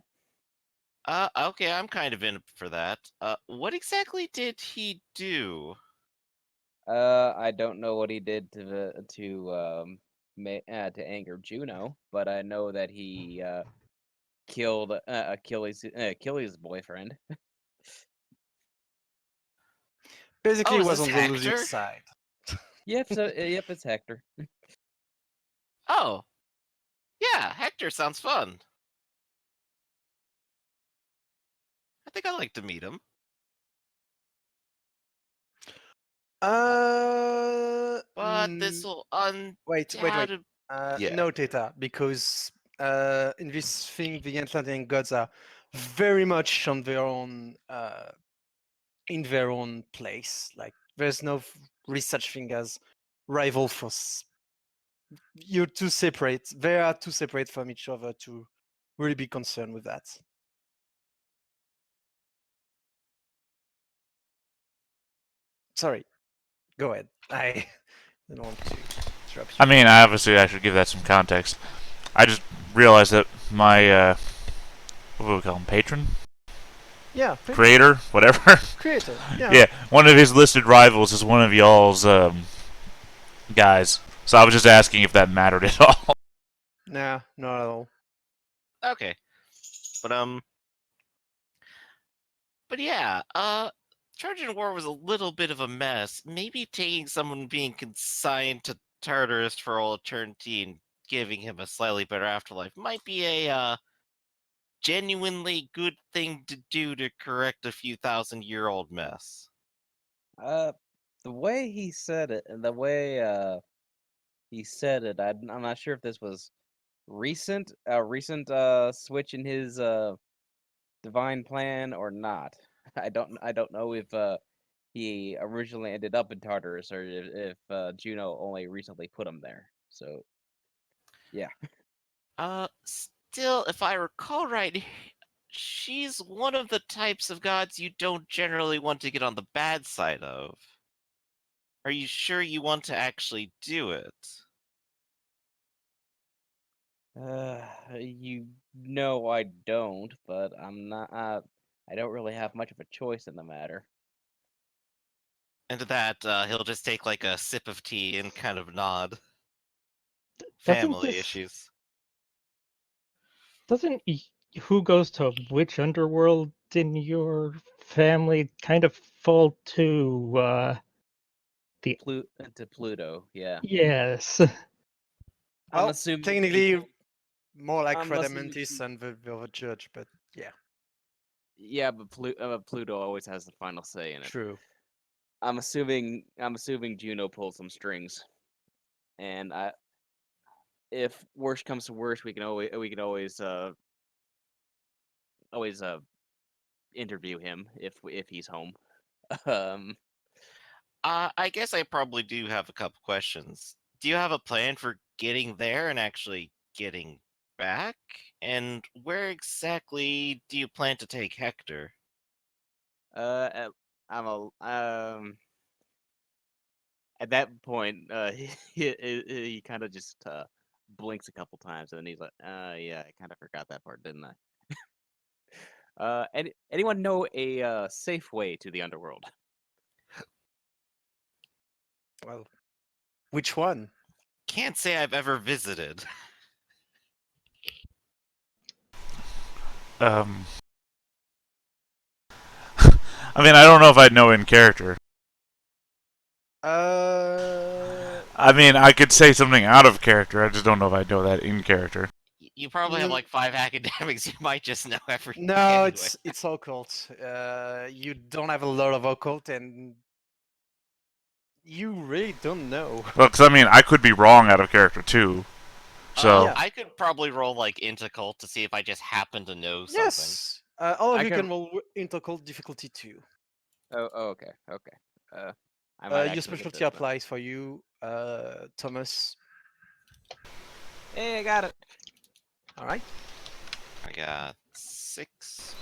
Okay, I'm kind of in for that. What exactly did he do? I don't know what he did to anger Juno, but I know that he killed Achilles' boyfriend. Basically, Oh, he is was this on the losing Hector? side. Yep, so yep, it's Hector. Oh, yeah, Hector sounds fun. I think I'd like to meet him. But this Mm, will wait. undoubtedly. Yeah. No, Theta, because in this thing, the Atlantean gods are very much on their own, in their own place. Like, there's no really such thing as rival force. You're too separate. They are too separate from each other to really be concerned with that. Sorry, go ahead. I didn't want to interrupt I you. mean, obviously, I should give that some context. I just realized that my what do we call him, patron, Yeah, creator, whatever. creator. Yeah. Yeah, one of his listed rivals is one of y'all's guys. So I was just asking if that mattered at all. Nah, not at all. Okay. But yeah, Trojan War was a little bit of a mess. Maybe taking someone being consigned to Tartarus for all eternity and giving him a slightly better afterlife might be a genuinely good thing to do to correct a few thousand-year-old mess. Uh, the way he said it, and the way he said it, I'm not sure if this was recent switch in his divine plan or not. I don't know if he originally ended up in Tartarus or if Juno only recently put him there. So yeah. Still, if I recall right, she's one of the types of gods you don't generally want to get on the bad side of. Are you sure you want to actually do it? You know I don't, but I'm not. I don't really have much of a choice in the matter. And to that, he'll just take like a sip of tea and kind of nod. Doesn't Family this issues. doesn't who goes to which underworld in your family kind of fall to the To Pluto, yeah. yes. I'm Well, assuming technically, more like I'm assuming Radamantis and the other judge, but yeah, yeah, but Pluto always has the final say in it. true. I'm assuming Juno pulls some strings, and if worst comes to worst, we can always interview him if he's home. Um, I guess I probably do have a couple questions. Do you have a plan for getting there and actually getting back? And where exactly do you plan to take Hector? uh, I'm a At that point, he kind of just blinks a couple times, and then he's like, yeah, I kind of forgot that part, didn't I?" Anyone know a safe way to the underworld? Well, which one? Can't say I've ever visited. Um, I mean, I don't know if I'd know in character. I mean, I could say something out of character. I just don't know if I'd know that in character. You probably have Mm, like 5 academics. You might just know everything. no, anyway. it's occult. You don't have a lot of occult, and you really don't know. Well, because I mean, I could be wrong out of character too. So Yeah. I could probably roll like into cult to see if I just happen to know something. Yes, all of I you can- can roll intercult difficulty 2. Oh, okay, okay. I might Your actually get specialty this then. applies for you, Thomas. Hey, I got it. All right. I got 6.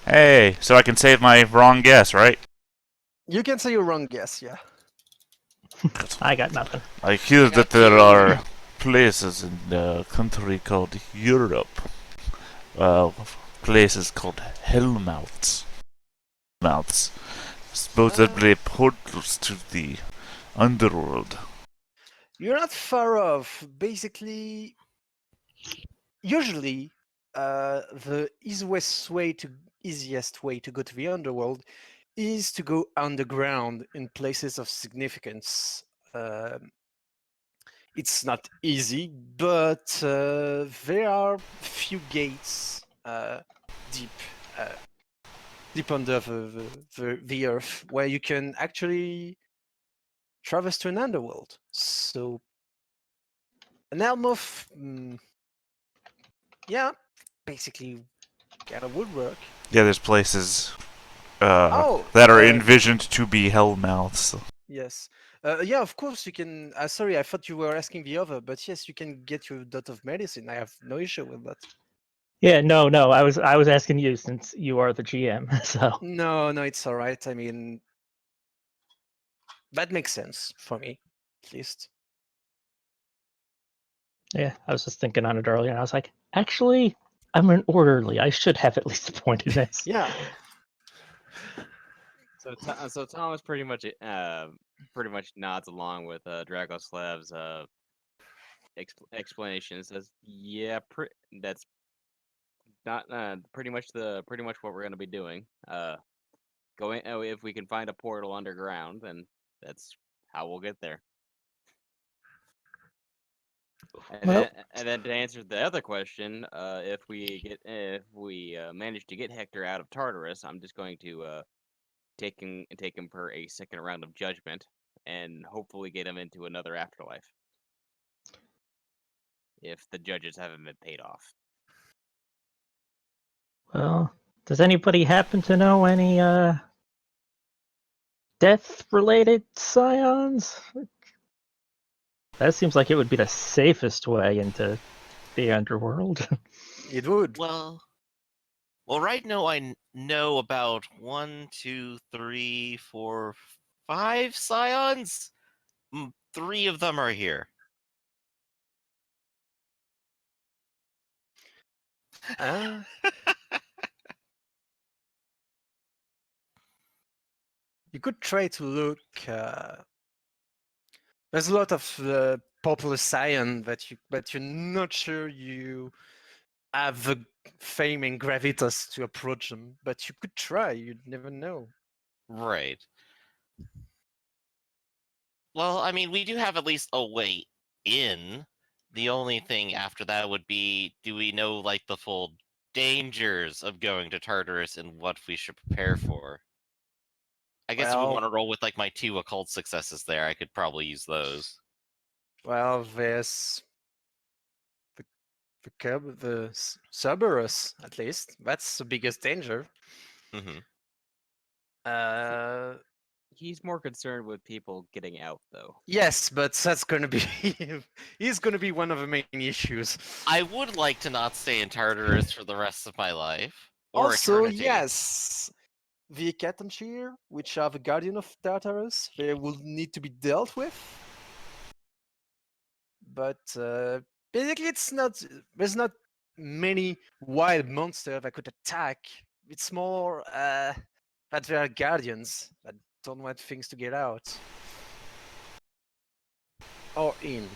Hey, so I can save my wrong guess, right? You can say your wrong guess. Yeah. I got nothing. I hear got that there 2. are places in a country called Europe. Places called Hellmouths. Mouths. Supposedly portals to the underworld. You're not far off. Basically, usually, the easiest way to go to the underworld is to go underground in places of significance. It's not easy, but there are few gates deep, deep under the earth where you can actually traverse to an underworld. So an elm of, yeah, basically kind of woodwork. Yeah, there's places Oh, that are envisioned to be Hellmouths. yes. Yeah, of course you can. Sorry, I thought you were asking the other, but yes, you can get your dot of medicine. I have no issue with that. Yeah, no. I was asking you since you are the GM. So No, no, it's all right. I mean, that makes sense for me, at least. yeah, I was just thinking on it earlier, and I was like, actually, I'm an orderly. I should have at least a point in this. Yeah. So Thomas pretty much nods along with Dragoslav's explanation. It says, "Yeah, that's not pretty much what we're gonna be doing. Going if we can find a portal underground, then that's how we'll get there. Well, And then to answer the other question, if we manage to get Hector out of Tartarus, I'm just going to take him for a second round of judgment, and hopefully get him into another afterlife. If the judges haven't been paid off. well, does anybody happen to know any death-related scions? That seems like it would be the safest way into the underworld. It would. Well, right now know about 1, 2, 3, 4, 5 scions. 3 of them are here. Uh, you could try to look. There's a lot of popular Scion but you're not sure you have the fame and gravitas to approach them. But you could try. You'd never know. Right. Well, I mean, we do have at least a way in. The only thing after that would be, do we know, like, the full dangers of going to Tartarus and what we should prepare for? I guess if we Well, want to roll with, like, my 2 occult successes there, I could probably use those. well, there's the Cerberus, at least. That's the biggest danger. Hmm. He's more concerned with people getting out, though. Yes, but that's gonna be he's gonna be one of the main issues. I would like to not stay in Tartarus for the rest of my life. Or Also, eternity. yes, the Catanshir, which are the guardian of Tartarus, they will need to be dealt with. But basically, there's not many wild monsters that could attack. It's more that they are guardians that don't want things to get out or in.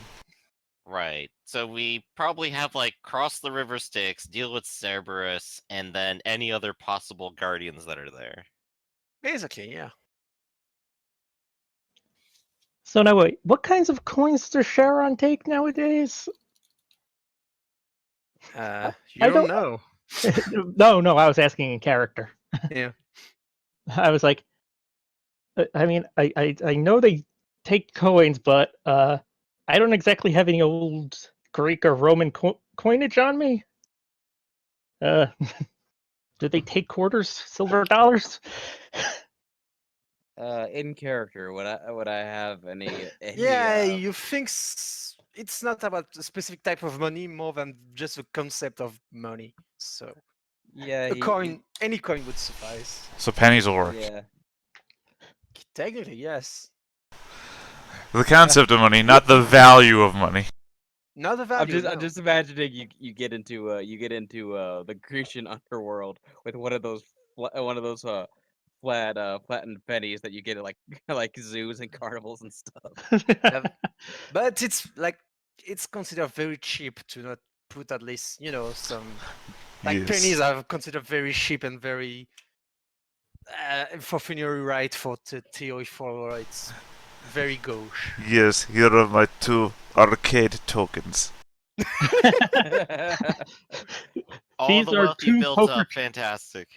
Right. So we probably have, like, cross the river Styx, deal with Cerberus, and then any other possible guardians that are there. Basically, yeah. So now wait, what kinds of coins does Sharon take nowadays? You I don't don't- know. No, I was asking in character. Yeah. I was like, I mean, I know they take coins, but I don't exactly have any old Greek or Roman coinage on me. Uh, do they take quarters, silver dollars? In character, would I have any Yeah, uh, you think it's not about a specific type of money more than just the concept of money. So Yeah, a coin, any coin would suffice. So pennies will work. yeah. Technically, yes. The concept of money, not the value of money. Not the I'm value. just I'm No. just imagining you get into the Grecian underworld with one of those flattened pennies that you get at like like zoos and carnivals and stuff. Yeah, but it's like it's considered very cheap to not put at least some like Yes. pennies are considered very cheap and very for funerary right for theory follower. It's very gauche. Yes, here are my 2 arcade tokens. All These the are wealth you 2 built poker up, chips. fantastic.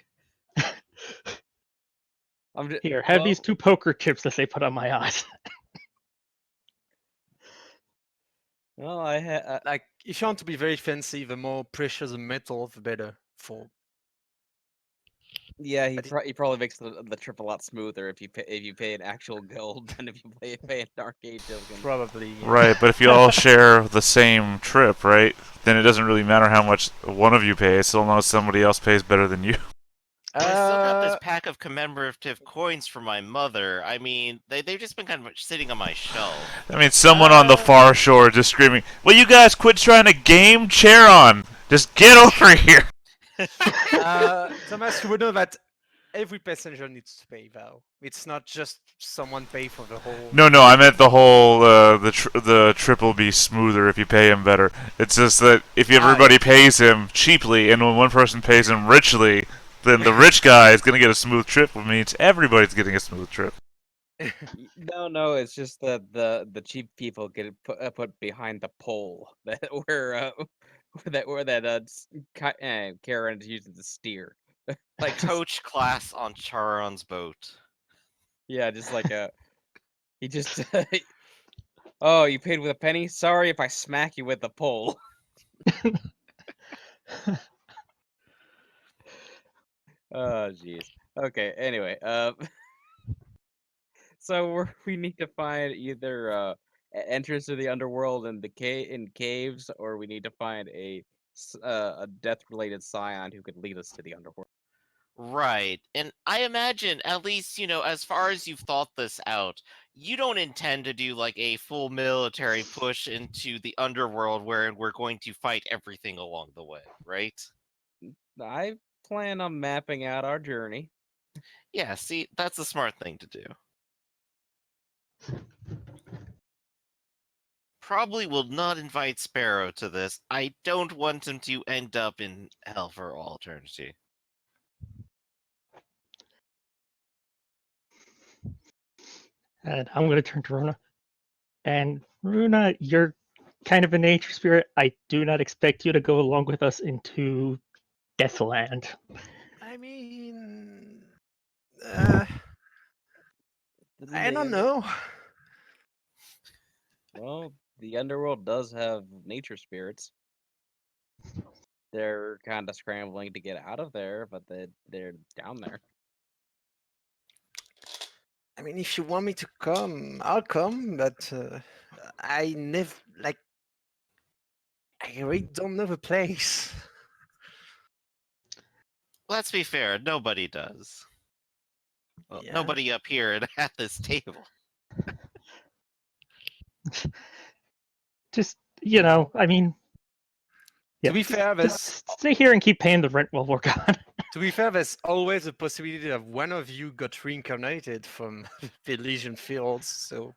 I'm just, Here, have these 2 poker chips that they put on my eyes. Well, I had Like if you want to be very fancy, the more precious the metal, the better. For yeah, but he probably makes the trip a lot smoother if you pay an actual gold than if you pay an arcade token. probably yeah. Right, but if you all share the same trip, right, then it doesn't really matter how much one of you pays, so long as somebody else pays better than you. I still got this Uh, pack of commemorative coins from my mother. I mean, they've just been kind of sitting on my shelf. I mean, someone on the far shore just screaming, "Will you guys quit trying to game Charon? Just get over here!" Thomas, you would know that every passenger needs to pay, though. It's not just someone pay for the whole. No, I meant the whole the trip will be smoother if you pay him better. It's just that if everybody pays him cheaply, and when one person pays him richly, then the rich guy is gonna get a smooth trip, which means everybody's getting a smooth trip. No, it's just that the cheap people get it put behind the pole that Karen is using to steer. Like just, Coach class on Charon's boat. yeah, just like he just oh, you paid with a penny? Sorry if I smack you with the pole. Oh jeez. Okay, anyway, so we need to find either entrance to the underworld in caves, or we need to find a death-related Scion who could lead us to the underworld. Right. And I imagine, at least, as far as you've thought this out, you don't intend to do like a full military push into the underworld where we're going to fight everything along the way, right? I plan on mapping out our journey. Yeah, see, that's a smart thing to do. Probably will not invite Sparrow to this. I don't want him to end up in hell for all eternity. And I'm going to turn to Rona. And Runa, you're kind of a nature spirit. I do not expect you to go along with us into Deathland. I mean, I don't know. Well, the underworld does have nature spirits. They're kind of scrambling to get out of there, but they're down there. I mean, if you want me to come, I'll come. But I never like. I really don't know the place. Let's be fair, nobody does. Well, Yeah. nobody up here at this table. Just, I mean, To be fair, just stay here and keep paying the rent while we're gone. to be fair, there's always a possibility that one of you got reincarnated from the Elysian fields. So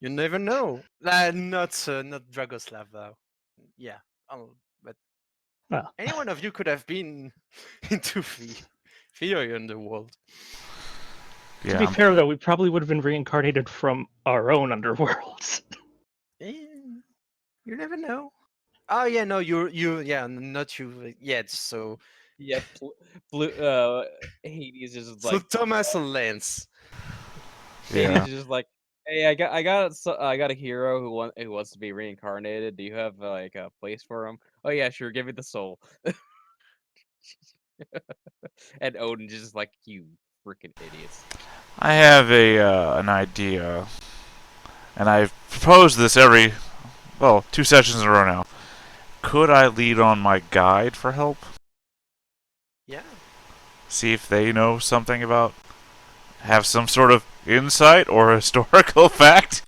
you never know. Not Dragoslav though. Yeah. But Well, any one of you could have been into the theory underworld. to be fair, though, we probably would have been reincarnated from our own underworlds. You never know. Oh yeah, no, yeah, not you yet. So Yeah, Hades is just so like Thomas and Lance. Hades is just like, hey, I got a hero who wants to be reincarnated. Do you have like a place for him? Oh yeah, sure. Give me the soul. And Odin just like, you freaking idiots. I have an idea, and I've proposed this every well, 2 sessions in a row now. Could I lead on my guide for help? Yeah. See if they know something about, have some sort of insight or historical fact?